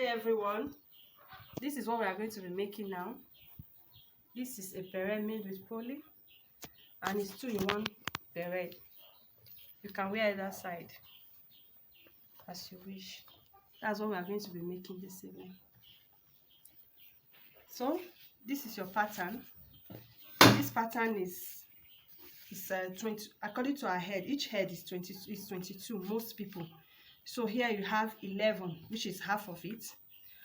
Hey everyone, this is what we are going to be making now. This is a beret made with poly and it's 2-in-1 beret. You can wear either side as you wish. That's what we are going to be making this evening. So this is your pattern. This pattern is 20 according to our head. Each head is 22 most people. So here you have 11, which is half of it.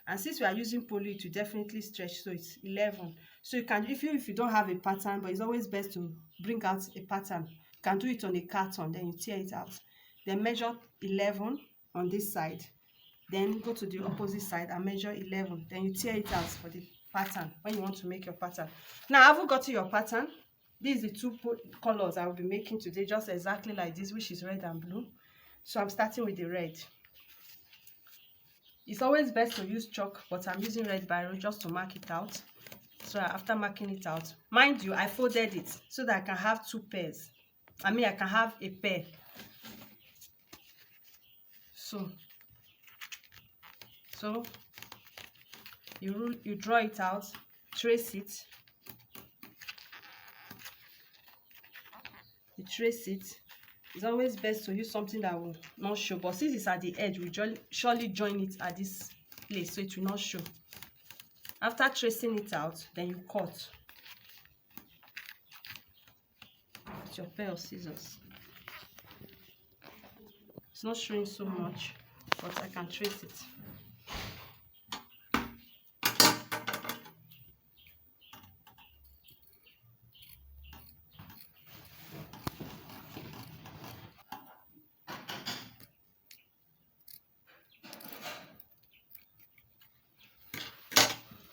And since we are using poly, it will definitely stretch, so it's 11. So you can, if you don't have a pattern, but it's always best to bring out a pattern. You can do it on a carton, then you tear it out. Then measure 11 on this side. Then go to the opposite side and measure 11. Then you tear it out for the pattern when you want to make your pattern. Now, I haven't got your pattern. These are the two colors I will be making today, just exactly like this, which is red and blue. So I'm starting with the red. It's always best to use chalk, but I'm using red biro just to mark it out. So after marking it out, mind you, I folded it so that I can have two pairs. I can have a pair. So you draw it out, trace it. You trace it. It's always best to use something that will not show, but since it's at the edge, we surely join it at this place so it will not show. After tracing it out, then you cut with your pair of scissors. It's not showing so much, but I can trace it.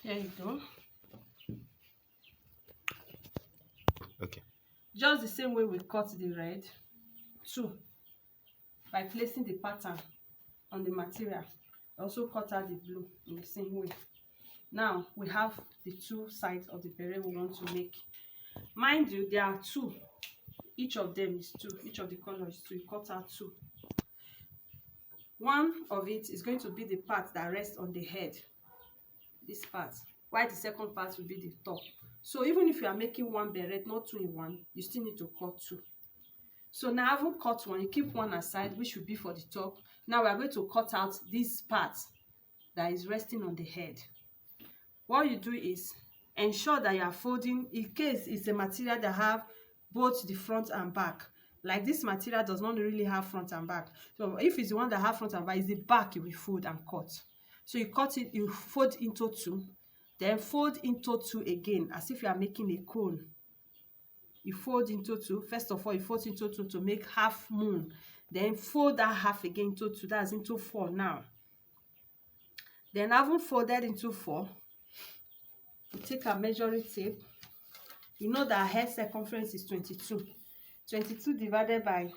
Here you go. Okay. Just the same way we cut the red, too, by placing the pattern on the material. Also cut out the blue in the same way. Now we have the two sides of the beret we want to make. Mind you, there are two. Each of them is two. Each of the colors is two. You cut out two. One of it is going to be the part that rests on the head. This part, while the second part will be the top. So even if you are making one beret, not 2-in-1, you still need to cut two. So now I haven't cut one, you keep one aside, which will be for the top. Now we are going to cut out this part that is resting on the head. What you do is ensure that you are folding, in case it's a material that have both the front and back. Like this material does not really have front and back. So if it's the one that have front and back, it's the back you will fold and cut. So you cut it, you fold into two, then fold into two again, as if you are making a cone. You fold into two. First of all, you fold into two to make half moon. Then fold that half again into two. That's into 4 now. Then having folded into 4, you take a measuring tape. You know that head circumference is 22. 22 divided by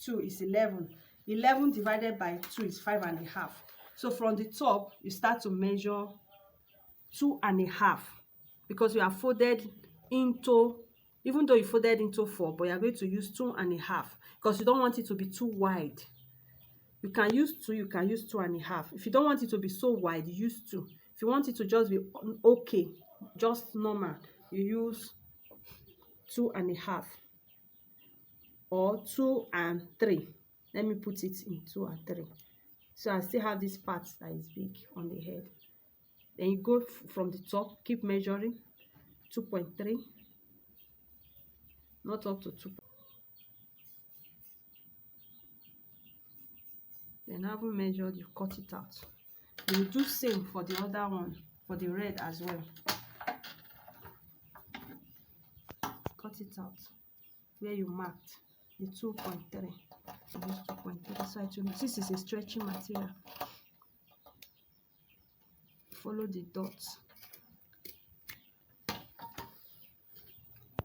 2 is 11. 11 divided by 2 is 5.5. So from the top, you start to measure 2.5, because you are folded into, even though you folded into 4, but you are going to use 2.5 because you don't want it to be too wide. You can use 2, you can use 2.5. If you don't want it to be so wide, you use 2. If you want it to just be okay, just normal, you use 2.5 or 2 and 3. Let me put it in 2 and 3. So I still have this part that is big on the head. Then you go from the top, keep measuring 2.3, not up to 2. Then having measured, you cut it out. You do same for the other one, for the red as well. Cut it out where you marked the 2.3. So use 2.3. So this is a stretching material. Follow the dots.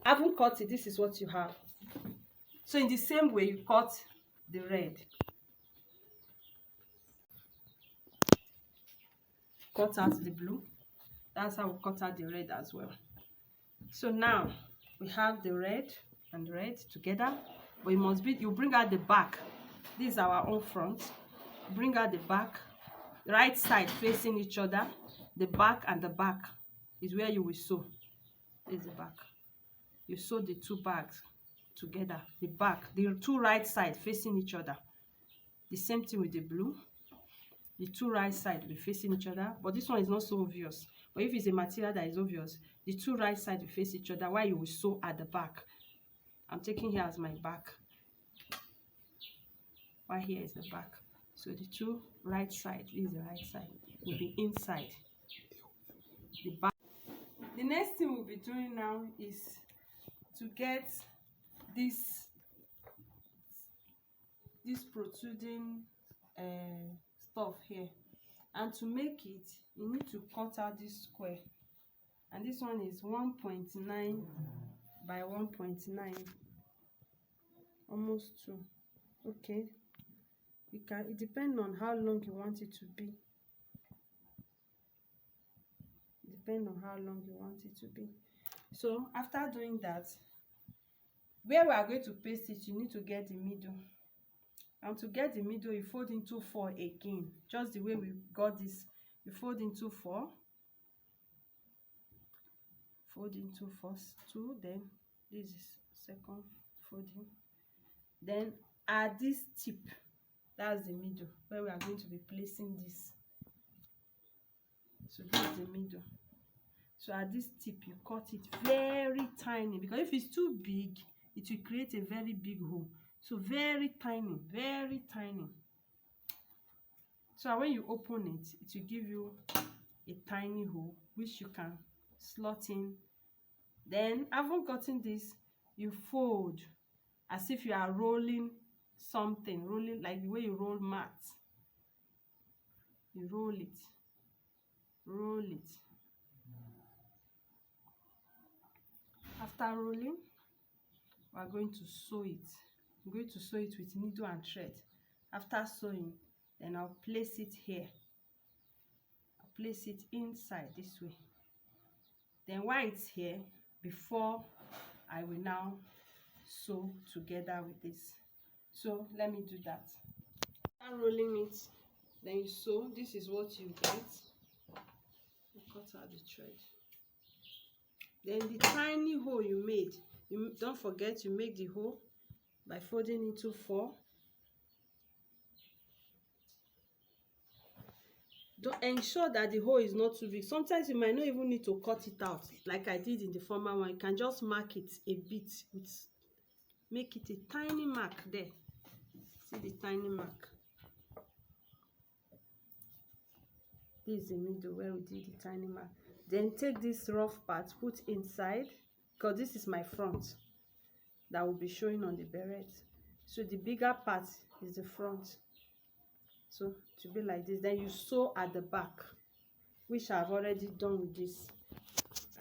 I haven't cut it. This is what you have. So in the same way, you cut the red. Cut out the blue. That's how we cut out the red as well. So now we have the red and red together, but you bring out the back. This is our own front. Bring out the back right side facing each other. The back and the back is where you will sew. This is the back. You sew the two bags together. The back, the two right side facing each other. The same thing with the blue. The two right side will be facing each other, but this one is not so obvious. But if it's a material that is obvious, the two right side will face each other while you will sew at the back. I'm taking here as my back. While here is the back. So the two right side, this is the right side, will be inside the back. The next thing we'll be doing now is to get this protruding stuff here, and to make it you need to cut out this square, and this one is 1.9 by 1.9, almost 2. Okay, it depends on how long you want it to be. So after doing that, where we are going to paste it, you need to get the middle. And to get the middle, you fold into 4 again, just the way we got this. You fold into 4, fold into first 2, then this is second folding. Then at this tip, that's the middle where we are going to be placing this. So this is the middle. So at this tip, you cut it very tiny, because if it's too big, it will create a very big hole. So very tiny, very tiny. So when you open it, it will give you a tiny hole which you can slot in. Then, having gotten this, you fold as if you are rolling something, rolling like the way you roll mats. You roll it, roll it. After rolling, we are going to sew it. I'm going to sew it with needle and thread. After sewing, then I'll place it here. I'll place it inside this way. Then while it's here, before I will now sew together with this. So let me do that. After rolling it, then you sew. This is what you get. You cut out the thread. Then the tiny hole you made, don't forget you make the hole by folding into 4. Don't ensure that the hole is not too big. Sometimes you might not even need to cut it out like I did in the former one. You can just mark it a bit with, make it a tiny mark there. See the tiny mark. This is the middle where we did the tiny mark. Then take this rough part, put inside, because this is my front that will be showing on the beret. So the bigger part is the front. So to be like this. Then you sew at the back, which I've already done with this.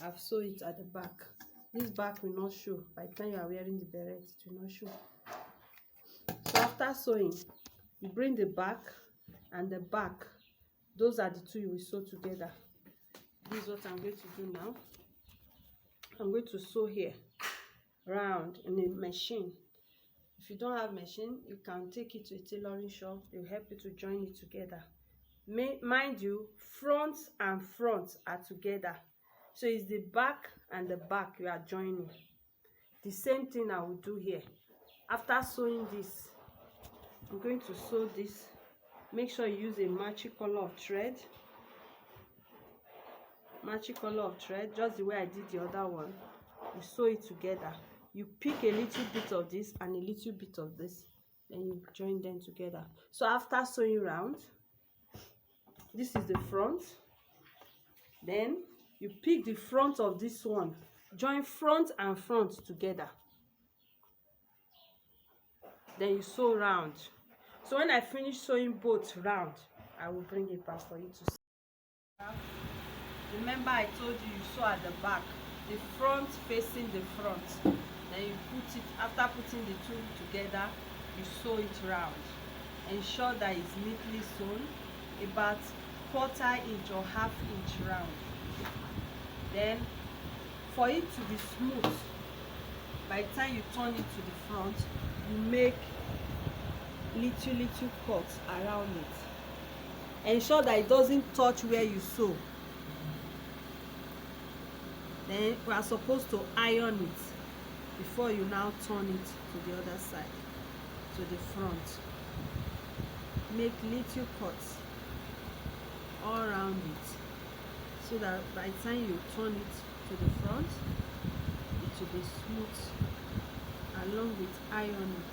I've sewed it at the back. This back will not show. By the time you are wearing the beret, it will not show. So after sewing, you bring the back and the back. Those are the two you will sew together. This is what I'm going to do now. I'm going to sew here round in a machine. If you don't have machine, you can take it to a tailoring shop. They will help you to join it together. Mind you, front and front are together. So it's the back and the back you are joining. The same thing I will do here. After sewing this, I'm going to sew this. Make sure you use a matching color of thread. Matching color of thread, just the way I did the other one. You sew it together. You pick a little bit of this and a little bit of this, then you join them together. So after sewing round, this is the front. Then you pick the front of this one, join front and front together. Then you sew round. So when I finish sewing both round, I will bring it back for you to see. Remember I told you sew at the back, the front facing the front. Then you put it, after putting the two together, you sew it round. Ensure that it's neatly sewn, about 1/4 inch or 1/2 inch round. Then for it to be smooth, by the time you turn it to the front, you make little cuts around it. ensure that it doesn't touch where you sew. Then we are supposed to iron it before you now turn it to the other side, to the front. Make little cuts all around it, so that by the time you turn it to the front, it will be smooth along with ironing.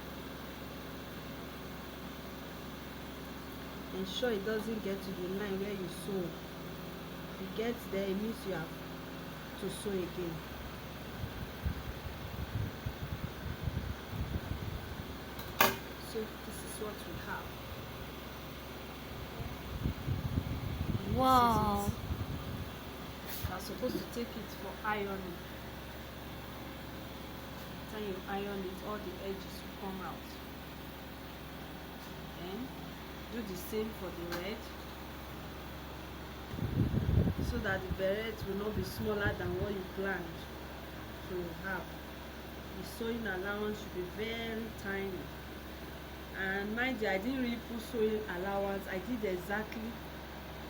Ensure it doesn't get to the line where you sew. If it gets there, it means you have to sew again. So this is what we have. Wow. You are supposed to take it for ironing. When you iron it, all the edges will come out. Then do the same for the red, so that the beret will not be smaller than what you planned to have. The sewing allowance should be very tiny. And mind you, I didn't really put sewing allowance. I did exactly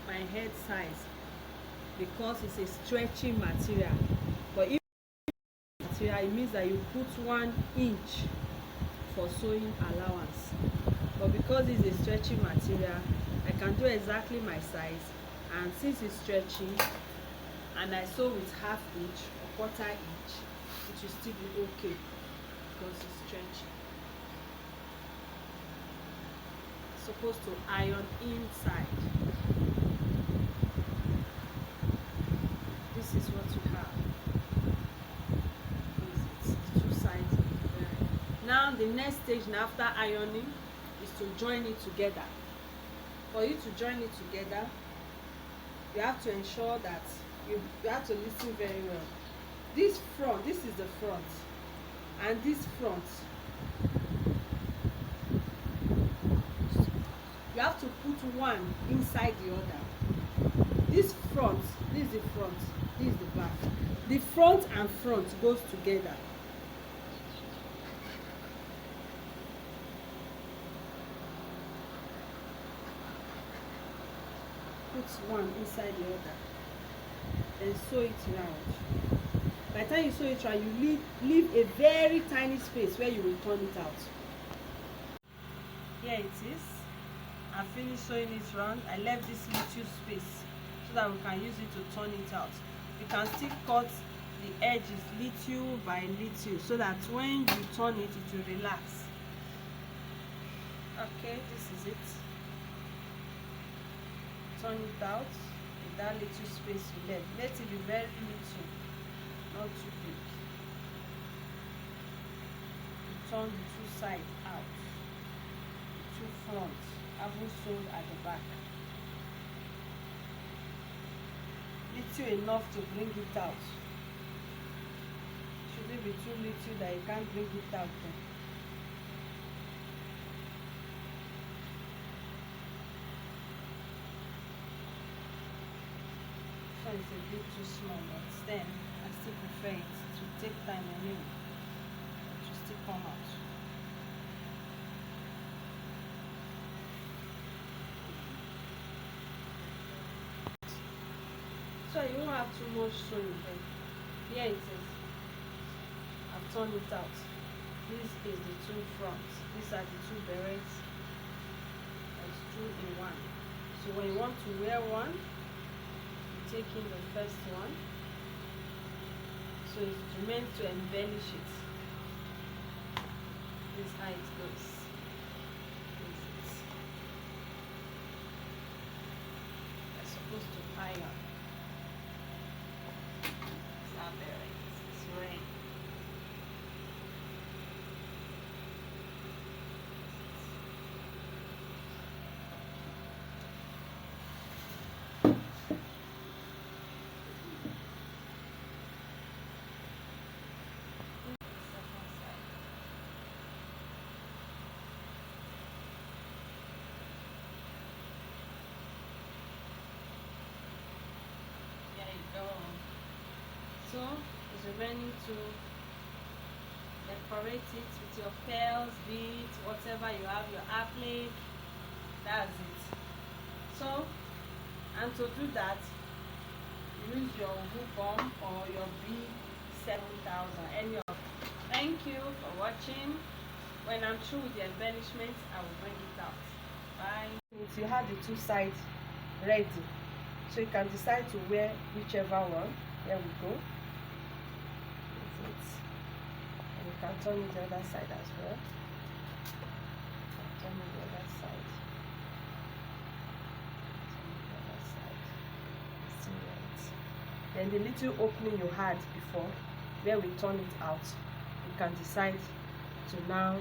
my head size, because it's a stretching material. But if material, it means that you put 1 inch for sewing allowance. But because it's a stretching material, I can do exactly my size. And since it's stretching and I sew with 1/2 inch or 1/4 inch, it will still be okay because it's stretching. Supposed to iron inside. This is what you have. It's 2 sides of the beret. Now the next stage after ironing is to join it together. For you to join it together, you have to ensure that you have to listen very well. This front, this is the front, and this front, you have to put one inside the other. This front, this is the front, this is the back. The front and front goes together. Put one inside the other, then sew it round. By the time you sew it round, you leave a very tiny space where you will turn it out. Here it is. I finished sewing it round. I left this little space so that we can use it to turn it out. You can still cut the edges little by little, so that when you turn it, it will relax. Okay, this is it. Turn it out with that little space you left. Let it be very little, not too big. You turn the 2 sides out, the 2 fronts, haven't sewn at the back. Little enough to bring it out. Should it be too little that you can't bring it out then? It's a bit too small, but then I still prefer it to take time anyway. It will still come out. So you won't have too much sewing then. Here it is. I've turned it out. This is the 2 fronts. These are the 2 berets. There's 2 in 1. So when you want to wear one, take in the first one, so it's meant to embellish it. This is how it goes. This is. You're supposed to iron. It's not very. It's rain. So it's remaining to decorate it with your pearls, beads, whatever you have, your applique. That's it. So, and to do that, use your wool bomb or your B7000, any of. Thank you for watching. When I'm through with the embellishment, I will bring it out. Bye. You have the two sides ready, so you can decide to wear whichever one. There we go. And you can turn it the other side as well. Turn it the other side. Then the little opening you had before, where we turn it out, you can decide to now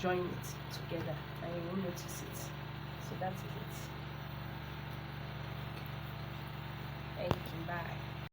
join it together and you won't notice it. So that is it. Thank you. Bye.